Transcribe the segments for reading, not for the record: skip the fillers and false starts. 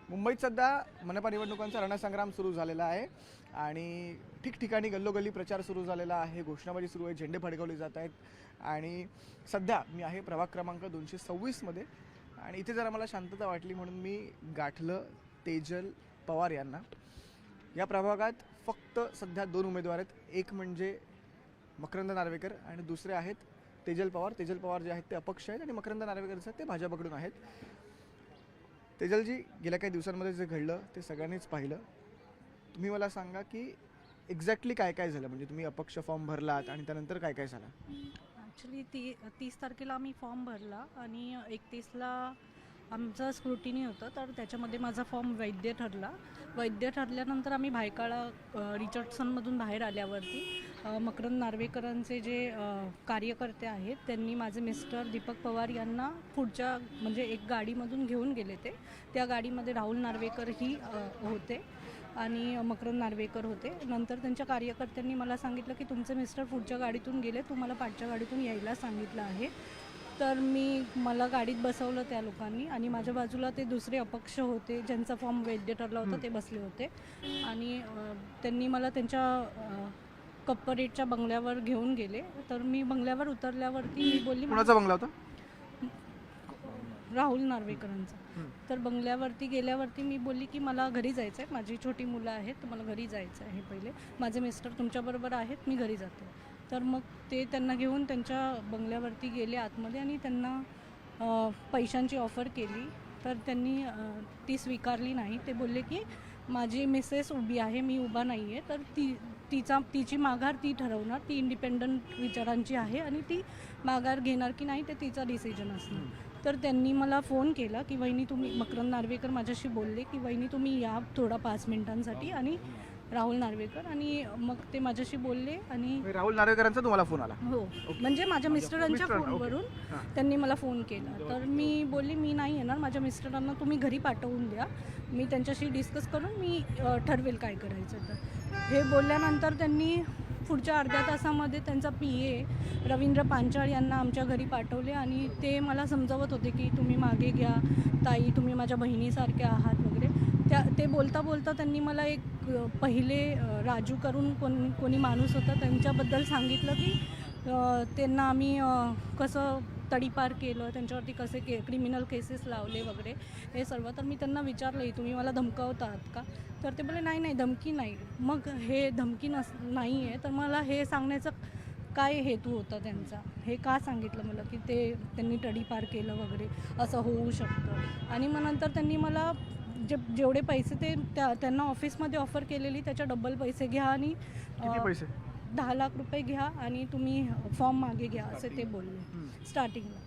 मुंबईत सध्या मनपा निवडणुकांचा रणसंग्राम सुरू झालेला आहे आणि ठिकठिकाणी गल्लोगल्ली प्रचार सुरू झालेला आहे, घोषणाबाजी सुरू आहे, झेंडे फडकवले जात आहेत आणि सध्या मी आहे प्रभाग क्रमांक 226 मध्ये आणि इथे जरा मला शांतता वाटली म्हणून मी गाठलं तेजल पवार यांना। या प्रभागात फक्त सध्या दोन उमेदवार आहेत, एक म्हणजे मकरंद नार्वेकर आणि दुसरे आहेत तेजल पवार। तेजल पवार जे आहेत ते अपक्ष आहेत आणि मकरंद नार्वेकर जे ते भाजपकडून आहेत। तेजलजी, गेल्या काही दिवसांमध्ये जे घडलं ते सगळ्यांनीच पाहिलं, तुम्ही मला सांगा की एक्झॅक्टली काय काय झालं, म्हणजे तुम्ही अपक्ष फॉर्म भरलात आणि त्यानंतर काय काय झालं? ॲक्च्युली 30 तारखेला आम्ही फॉर्म भरला आणि 31ला आमचं स्क्रुटिनी होतं, तर त्याच्यामध्ये माझा फॉर्म वैध ठरला। वैध ठरल्यानंतर आम्ही भायखळा रिचर्डसनमधून बाहेर आल्यावरती मकरंद नार्वेकरांचे जे कार्यकर्ते आहेत त्यांनी माझे मिस्टर दीपक पवार यांना पुढच्या म्हणजे एक गाडीमधून घेऊन गेले। त्या गाडीमध्ये राहुल नार्वेकरही होते आणि मकरंद नार्वेकर होते। नंतर त्यांच्या कार्यकर्त्यांनी मला सांगितलं की तुमचे मिस्टर पुढच्या गाडीतून गेले, तुम्हाला पाठच्या गाडीतून यायला सांगितलं आहे। तर मला गाडीत बसवलं त्या लोकांनी आणि माझ्या बाजूला ते दुसरे अपक्ष होते ज्यांचा फॉर्म वैध ठरला होता ते बसले होते आणि त्यांनी मला त्यांच्या कप्परेटच्या बंगल्यावर घेऊन गेले। तर मी बंगल्यावर उतरल्यावरती मी बोलली, कोणाचा बंगला होता? राहुल नार्वेकरांचा। तर बंगल्यावरती गेल्यावरती मी बोलली की मला घरी जायचं आहे, माझी छोटी मुलं आहेत, तर मला घरी जायचं आहे, पहिले माझे मिस्टर तुमच्याबरोबर आहेत, मी घरी जाते। तर मग ते त्यांना घेऊन त्यांच्या बंगल्यावरती गेले आतमध्ये आणि त्यांना पैशांची ऑफर केली, तर त्यांनी ती स्वीकारली नाही। ते बोलले की माझी मिसेस उभी आहे, मी उभा नाही आहे, तर तिची माघार ती ठरवणार, ती इंडिपेंडंट विचारांची आहे आणि ती माघार घेणार की नाही ते तिचा डिसिजन असणार। तर त्यांनी मला फोन केला की वहिनी तुम्ही, मकरंद नार्वेकर माझ्याशी बोलले की वहिनी तुम्ही या थोडा 5 मिनिटांसाठी, आणि राहुल नार्वेकर, आणि मग ते माझ्याशी बोलले आणि राहुल नार्वेकरांचा तुम्हाला फोन आला? हो, म्हणजे माझ्या मिस्टरांच्या फोनवरून त्यांनी मला फोन केला। तर मी बोलली मी नाही येणार, माझ्या मिस्टरांना तुम्ही घरी पाठवून द्या, मी त्यांच्याशी डिस्कस करून मी ठरवेल काय करायचं। तर हे बोलल्यानंतर त्यांनी पुढच्या अर्ध्या तासामध्ये त्यांचा PA रवींद्र पांचाळ यांना आमच्या घरी पाठवले आणि ते मला समजावत होते की तुम्ही मागे घ्या ताई, तुम्ही माझ्या बहिणीसारख्या आहात वगैरे। ते बोलता बोलता त्यांनी मला एक पहिले राजू करून कोणी माणूस होता त्यांच्याबद्दल सांगितलं की त्यांना आम्ही कसं तडीपार केलं, त्यांच्यावरती कसे क्रिमिनल केसेस लावले वगैरे हे सर्व। तर मी त्यांना विचारलं तुम्ही मला धमकावत आहात का? तर ते बोलले नाही नाही, धमकी नाही। मग हे धमकी नाही आहे, तर मला हे सांगण्याचं काय हेतू होता त्यांचा, हे का सांगितलं मला की त्यांनी तडीपार केलं वगैरे, असं होऊ शकतं। आणि मग नंतर त्यांनी मला जेवढे पैसे त्यांना ऑफिसमध्ये ऑफर केलेली त्याच्या डबल पैसे घ्या आणि किती पैसे? 10 लाख रुपये घ्या आणि तुम्ही फॉर्म मागे घ्या, असे ते बोलले स्टार्टिंगला।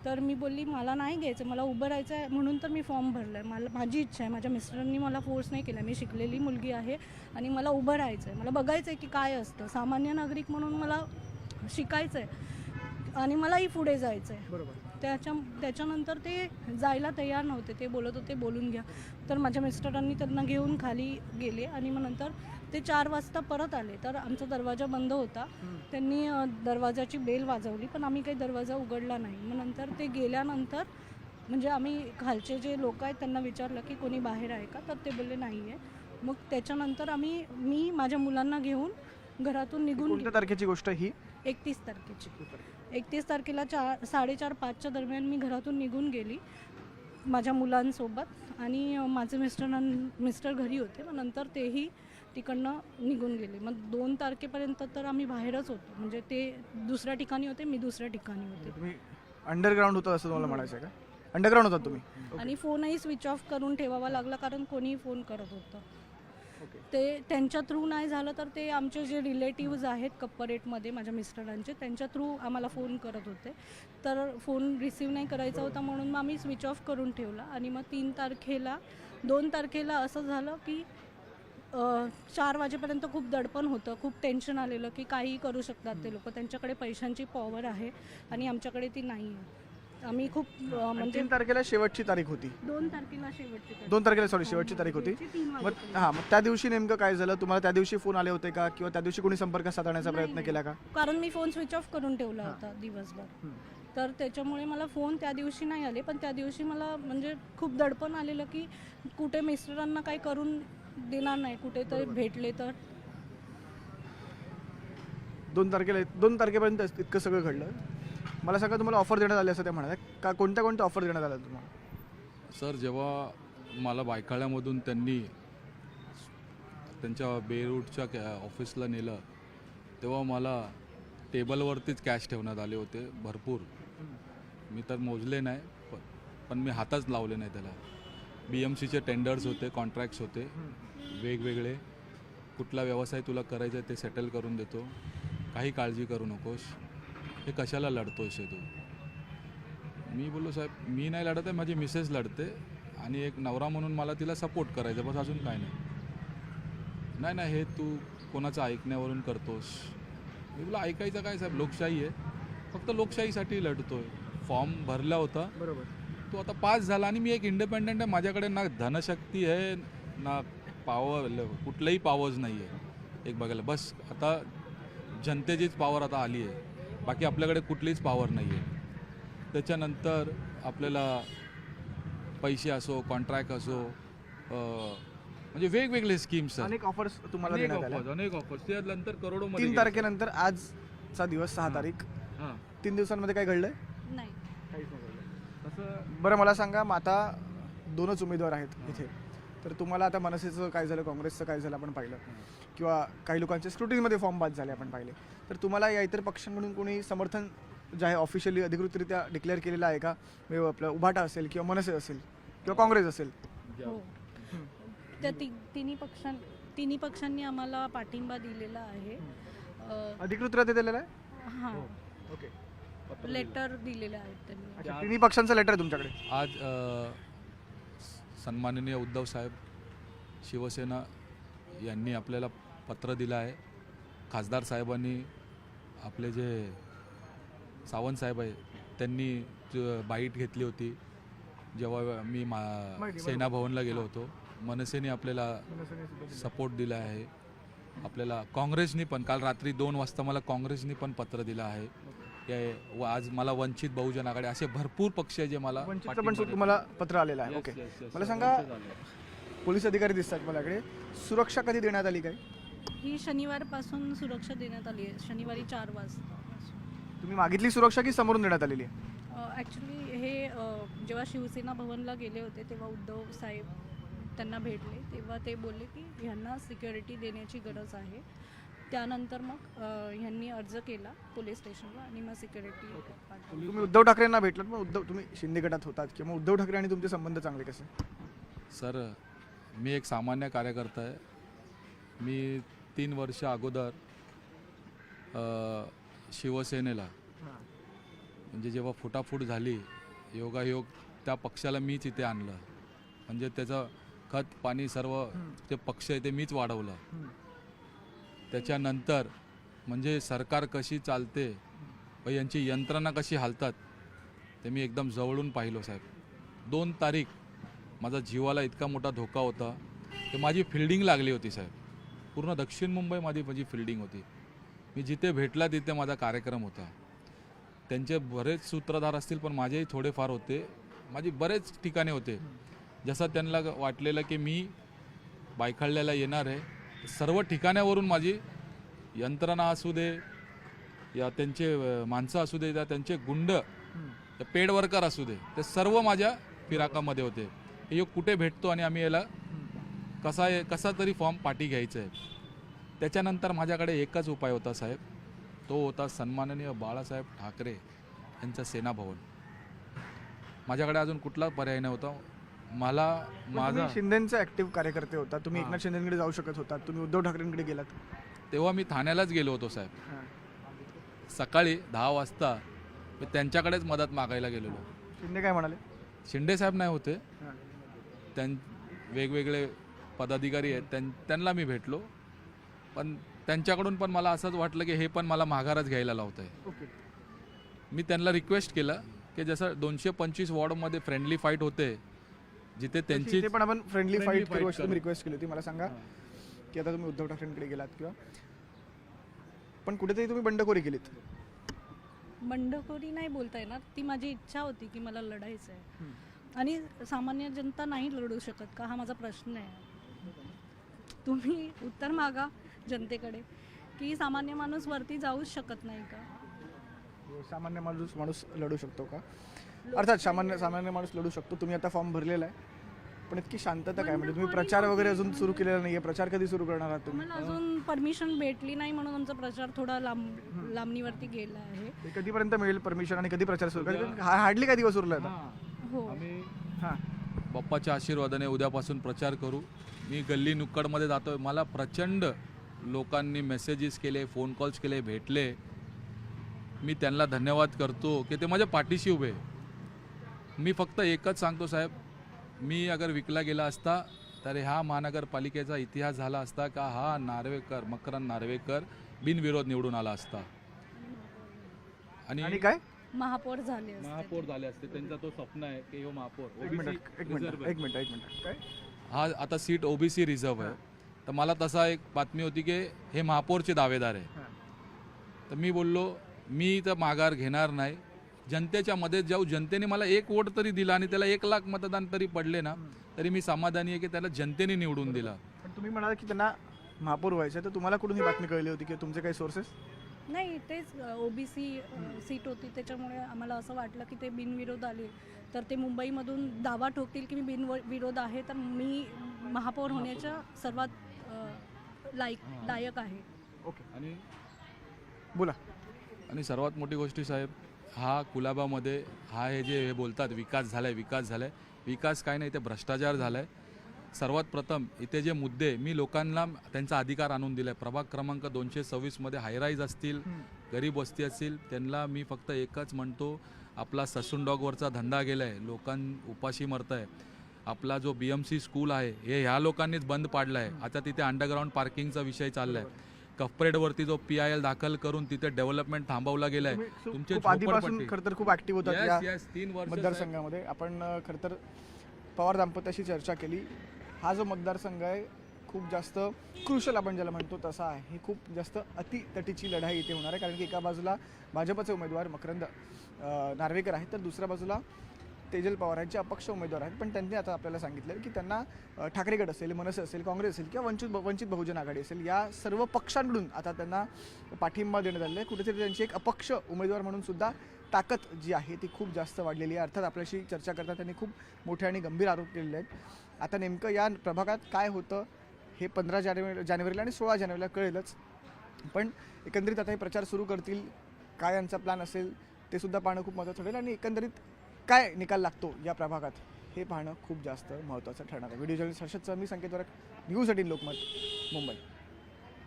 तर मी बोलली मला नाही घ्यायचं, मला उभं राहायचं आहे म्हणून तर मी फॉर्म भरला आहे, माझी इच्छा आहे, माझ्या मिस्टरांनी मला फोर्स नाही केला, मी शिकलेली मुलगी आहे आणि मला उभं राहायचं आहे, मला बघायचं आहे की काय असतं, सामान्य नागरिक म्हणून मला शिकायचं आहे आणि मलाही पुढे जायचं आहे। बरोबर। त्याच्यानंतर ते जायला तयार नव्हते, ते बोलत होते बोलून घ्या। तर माझ्या मिस्टरांनी त्यांना घेऊन खाली गेले आणि मग नंतर ते 4 वाजता परत आले, तर आमचा दरवाजा बंद होता, त्यांनी दरवाजाची बेल वाजवली पण आम्ही काही दरवाजा उघडला नाही। मग नंतर ते गेल्यानंतर म्हणजे आम्ही खालचे जे लोक आहेत त्यांना विचारलं की कोणी बाहेर आहे का, तर ते बोलले नाही आहे। मग त्याच्यानंतर मी माझ्या मुलांना घेऊन घरातून निघून, कोणत्या तारखेची गोष्ट ही? 31 तारखेची। 31 तारखेला 4:30-5च्या दरम्यान मी घरातून निघून गेली माझ्या मुलांसोबत आणि माझे मिस्टर घरी होते, मग नंतर तेही तिकडनं निघून गेले। मग 2 तारखेपर्यंत तर आम्ही बाहेरच होतो, म्हणजे ते दुसऱ्या ठिकाणी होते, मी दुसऱ्या ठिकाणी होते। तुम्ही अंडरग्राऊंड होता असं तुम्हाला म्हणायचं आहे का? अंडरग्राऊंड होता तुम्ही? आणि फोनही स्विच ऑफ करून ठेवावा लागला कारण कोणी फोन करत होतं। ते त्यांच्या थ्रू नाही झालं तर ते आमचे जे रिलेटिव्ज आहेत कप्परेटमध्ये माझ्या मिस्टरांचे, त्यांच्या थ्रू आम्हाला फोन करत होते, तर फोन रिसीव्ह नाही करायचा होता म्हणून मग आम्ही स्विच ऑफ करून ठेवला। आणि मग 2 तारखेला असं झालं की 4 वाजेपर्यंत खूप दडपण होतं, खूप टेन्शन आलेलं की काहीही करू शकतात ते लोक, त्यांच्याकडे पैशांची पॉवर आहे आणि आमच्याकडे ती नाही आहे। आम्ही खूप म्हणजे 3 तारखेला शेवटची तारीख होती? 2 तारखेला शेवटची तारीख। 2 तारखेला शेवटची तारीख होती। मग त्या दिवशी नेमकं काय झालं? तुम्हाला त्या दिवशी फोन आले होते का किंवा त्या दिवशी कोणी संपर्क साधण्याचा प्रयत्न केला का? कारण मी फोन स्विच ऑफ करून ठेवला होता दिवसभर। तर त्याच्यामुळे मला फोन त्या दिवशी नाही आले, पण त्या दिवशी मला म्हणजे खूप दडपण आलेलं की कुठे मिस्टरांना काही करून देणार नाही, कुठे तर भेटले तर. 2 तारखेपर्यंत इतकं सगळं घडलं. मला सांगा, तुम्हाला ऑफर देण्यात आली असं ते म्हणाले का? कोणत्या कोणत्या ऑफर देण्यात आल्या तुम्हाला? सर, जेव्हा मला बायखाळ्यामधून त्यांनी त्यांच्या बेरूटच्या ऑफिसला नेलं, तेव्हा मला टेबलवरतीच कॅश ठेवण्यात आले होते भरपूर. मी तर मोजले नाही, पण मी हातच लावले नाही त्याला. BMCचे टेंडर्स होते, कॉन्ट्रॅक्ट्स होते वेगवेगळे. कुठला व्यवसाय तुला करायचा आहे ते सेटल करून देतो, काही काळजी करू नकोस, हे कशाला लढतोयस तू? मी बोललो, साहेब मी नाही लढत आहे, माझी मिसेस लढते आणि एक नवरा म्हणून मला तिला सपोर्ट करायचा, बस अजून काय नाही. नाही नाही, हे तू कोणाचं ऐकण्यावरून करतोस. मी बोला, ऐकायचं काय साहेब, लोकशाही आहे, फक्त लोकशाहीसाठी लढतोय. फॉर्म भरला होता, बरोबर. तो आता पास झाला आणि मी एक इंडिपेंडंट आहे. माझ्याकडे ना धनशक्ती आहे ना पॉवर, कुठलंही पॉवर्स नाही आहे एक बघायला. बस आता जनतेचीच पॉवर आता आली आहे, बाकी आपल्याकडे कुठलीच पॉवर नाही आहे. त्याच्यानंतर आपल्याला पैसे असो, कॉन्ट्रॅक्ट असो, म्हणजे वेगवेगळे स्कीम्स अनेक ऑफर्स तुम्हाला देण्यात आल्या. अनेक ऑफर्स. त्यानंतर करोडोमध्ये 3 तारखेनंतर आजचा दिवस 6 तारीख, हां 3 दिवसांमध्ये काय घडलंय? नाही. बरं, मला सांगा, मग आता 2च उमेदवार आहेत इथे, तर तुम्हाला आता मनसेचं काय झालं, काँग्रेसचं काय झालं आपण पाहिलं, किंवा काही लोकांचे स्क्रुटिनीमध्ये फॉर्म बाद झाले आपण पाहिले, तर तुम्हाला या इतर पक्षांकडून कोणी समर्थन जे आहे ऑफिशियली अधिकृतरित्या डिक्लेअर केलेलं आहे का? म्हणजे आपलं उभाटा असेल किंवा मनसे असेल किंवा काँग्रेस असेल? हो, त्या तिन्ही पक्षांनी आम्हाला पाठिंबा दिलेला आहे. अधिकृतरित्या दिलेलं आहे? हां, ओके. लेटर दिलेले आहेत त्यांनी. अच्छा, तिन्ही पक्षांचं लेटर आहे तुमच्याकडे? आज सन्माननीय उद्धव साहेब, शिवसेना यांनी आपल्याला पत्र दिलं आहे. खासदार साहेबांनी, आपले जे सावंत साहेब आहे, त्यांनी बाईट घेतली होती जेव्हा मी सेना भवनला गेलो होतो. मनसेने आपल्याला सपोर्ट दिला आहे. आपल्याला काँग्रेसनी पण काल रात्री 2 वाजता मला काँग्रेसनी पण पत्र दिलं आहे. आज मला वंचित बहुजन आघाडी असे भरपूर पक्ष आहे जे मला वंचितचं पण तुम्हाला पत्र आलेलं आहे. ओके. मला सांगा, पोलीस अधिकारी दिसतात माझ्याकडे, सुरक्षा कधी देण्यात आली काय? ही शनिवारपासून सुरक्षा देण्यात आली आहे, शनिवारी 4 वाजता. तुम्ही मागितली सुरक्षा की समोरून देण्यात आलेली आहे? ॲक्च्युली हे जेव्हा शिवसेना भवनला गेले होते तेव्हा उद्धव साहेब त्यांना भेटले, तेव्हा ते बोलले की ह्यांना सिक्युरिटी देण्याची गरज आहे. त्यानंतर मग ह्यांनी अर्ज केला पोलीस स्टेशनला आणि मग सिक्युरिटी पाठवली. तुम्ही उद्धव ठाकरेंना भेटलात, मग तुम्ही शिंदे गटात होतात किंवा उद्धव ठाकरे आणि तुमचे संबंध चांगले कसे? सर, मी एक सामान्य कार्यकर्ता आहे. मी 3 वर्ष अगोदर शिवसेनेला, म्हणजे जेव्हा फुटाफूट झाली, योगायोग त्या पक्षाला मीच इथे आणलं. म्हणजे त्याचं खत पाणी सर्व ते पक्ष आहे ते मीच वाढवलं. त्याच्यानंतर म्हणजे सरकार कशी चालते व यांची यंत्रणा कशी हालतात ते मी एकदम जवळून पाहिलो साहेब. 2 तारीख माझा जीवाला इतका मोठा धोका होता की माझी फिल्डिंग लागली होती साहेब. पूर्ण दक्षिण मुंबई माझी फिल्डिंग होती. मी जिथे भेटला तिथे माझा कार्यक्रम होता. त्यांचे बरेच सूत्रधार असतील पण माझेही थोडेफार होते. माझी बरेच ठिकाणे होते. जसं त्यांना वाटलेलं की मी बायखाळ्याला येणार आहे, सर्व ठिकाणावरून माझी यंत्रणा असू दे या त्यांचे माणसं असू दे या त्यांचे गुंड या पेड वर्कर असू दे, ते सर्व माझ्या फिराकामध्ये होते. हे कुठे भेटतो आणि आम्ही याला कसा तरी फॉर्म पाठी घ्यायचं आहे. त्याच्यानंतर माझ्याकडे एकच उपाय होता साहेब, तो होता सन्माननीय बाळासाहेब ठाकरे यांचं सेना भवन. माझ्याकडे अजून कुठला पर्याय नव्हता. मला माझा शिंदेंचे ऍक्टिव्ह कार्यकर्ते होता, तुम्ही एकनाथ शिंदेकडे जाऊ शकत होता, तुम्ही उद्धव ठाकरेंकडे गेलात. तेव्हा मी ठाण्यालाच गेलो होतो साहेब. सकाळी 10 वाजता मी त्यांच्याकडेच मदत मागायला गेलेलो. शिंदे काय म्हणाले? शिंदे साहेब नाही होते, वेगवेगळे पदाधिकारी आहेत, त्यांना मी भेटलो. पण त्यांच्याकडून पण मला असंच वाटलं की हे पण मला माघारच घ्यायला लावत आहे. मी त्यांना रिक्वेस्ट केलं की जसं 225 वॉर्डमध्ये फ्रेंडली फाईट होते, जिथे त्यांची पण आपण फ्रेंडली फाईट करू अशी तुम्ही रिक्वेस्ट केली होती. मला सांगा की आता तुम्ही उद्धव ठाकरेंकडे गेलात किंवा पण कुठेतरी तुम्ही बंडखोरी केलीत. बंडखोरी नाही बोलता येणार, ती माझी इच्छा होती की मला लढायचं आहे आणि सामान्य जनता नाही लढू शकत का, हा माझा प्रश्न आहे. तुम्ही उत्तर मागा जनतेकडे की सामान्य माणूस वरती जाऊच शकत नाही का. सामान्य माणूस लढू शकतो का? अर्थात सामान्य माणूस लढू शकतो. तुम्ही आता फॉर्म भरलेला आहे, पण इतकी शांतता काय? म्हणजे तुम्ही प्रचार वगैरे अजून सुरू केलेला नाहीये. प्रचार कधी सुरू करणार आहात तुम्ही? मला अजून परमिशन भेटली नाही म्हणून आमचा प्रचार थोडा लांबणीवरती गेला आहे. ते कधीपर्यंत मिळेल परमिशन आणि कधी प्रचार सुरू करेल? हार्डली काय दिवस उरला आता? हो, आम्ही हां बाप्पाच्या आशीर्वादाने उद्यापासून प्रचार करू. मी गल्ली नुक्कडमध्ये जातोय, मला प्रचंड लोकांनी मेसेजेस केले, फोन कॉल्स केले, भेटले. मी त्यांना धन्यवाद करतो की ते माझ्या पाठीशी उभे. मी फक्त एकच सांगतो साहेब, मी अगर विकला गेला असता तर ह्या महानगरपालिकेचा इतिहास झाला असता का हा नार्वेकर, मकरंद नार्वेकर बिनविरोध निवडून आला असता आणि काय महापौर झाले असते. महापौर झाले असते. त्यांचा तो स्वप्न आहे की हो महापौर. एक मिनिट काय? हा आता सीट ओबीसी रिझर्व्ह आहे, तर मला तसा एक बातमी होती की हे महापौरचे दावेदार आहे. तर मी बोललो मी तर माघार घेणार नाही. जनतेच्या मध्ये जाऊ, जनतेने मला एक वोट तरी दिला आणि त्याला 1 लाख मतदान तरी पडले ना, तरी मी समाधानी आहे की त्याला जनतेने निवडून दिला. पण तुम्ही म्हणाला की त्यांना महापौर व्हायचं, तर तुम्हाला कुठून ही बातमी कळली होती की तुमचे काही सोर्सेस? नाही, तेच ओबीसी सीट होती त्याच्यामुळे आम्हाला असं वाटलं की ते बिनविरोध आले तर ते मुंबईमधून दावा ठोकतील की मी बिनविरोध आहे, तर मी महापौर होण्याच्या सर्वात लायक आहे. ओके, आणि बोला. आणि सर्वात मोठी गोष्ट साहेब, हा कुलाबामध्ये हे बोलतात विकास झालाय, विकास काय नाही, ते भ्रष्टाचार झालाय. सर्वात प्रथम इथे जे मुद्दे मी लोकांना त्यांचा अधिकार आणून दिलाय, प्रभाग क्रमांक 226 मध्ये हायराईज असतील, गरीब वस्ती असतील, त्यांना मी फक्त एकच म्हणतो, आपला ससून डॉगवरचा धंदा गेलाय, लोकां उपाशी मरताय. आपला जो BMC स्कूल आहे हे ह्या लोकांनीच बंद पाडलाय. आता तिथे अंडरग्राऊंड पार्किंगचा विषय चाललाय. कफपेडवरती जो PIL दाखल करून तिथे डेव्हलपमेंट थांबवला गेलाय. तुमचे खूप आधीपासून खरं तर खूप ऍक्टिव्ह होतात या 3 वर्ष मतदारसंघामध्ये. आपण खरं तर पवार दाम्पत्याशी चर्चा केली. हा जो मतदारसंघ आहे खूप जास्त क्रुशल आपण ज्याला म्हणतो तसा आहे. ही खूप जास्त अतितटीची लढाई इथे होणार आहे, कारण की एका बाजूला भाजपचे उमेदवार मकरंद नार्वेकर आहेत, तर दुसऱ्या बाजूला तेजल पवार यांचे अपक्ष उमेदवार आहेत. पण त्यांनी आता आपल्याला सांगितलं की त्यांना ठाकरे गट असेल, मनसे असेल, काँग्रेस असेल किंवा वंचित बहुजन आघाडी असेल, या सर्व पक्षांकडून आता त्यांना पाठिंबा देण्यात आलेला आहे. कुठेतरी त्यांची एक अपक्ष उमेदवार म्हणून सुद्धा ताकद जी आहे ती खूप जास्त वाढलेली आहे. अर्थात आपल्याशी चर्चा करता त्यांनी खूप मोठे आणि गंभीर आरोप केलेले आहेत. आता नेमकं या प्रभागात काय होतं हे 15 जानेवारीला आणि 16 जानेवारीला कळेलच. पण एकंदरीत आता हे प्रचार सुरू करतील, काय यांचा प्लॅन असेल ते सुद्धा पाहणं खूप महत्त्वाचं ठरेल आणि एकंदरीत काय निकाल लागतो या प्रभागात हे पाहणं खूप जास्त महत्त्वाचं ठरणार आहे. व्हिडिओ जर्नलिस्ट हर्षद सर, मी संकेत वरक, न्यूज 18 लोकमत, मुंबई.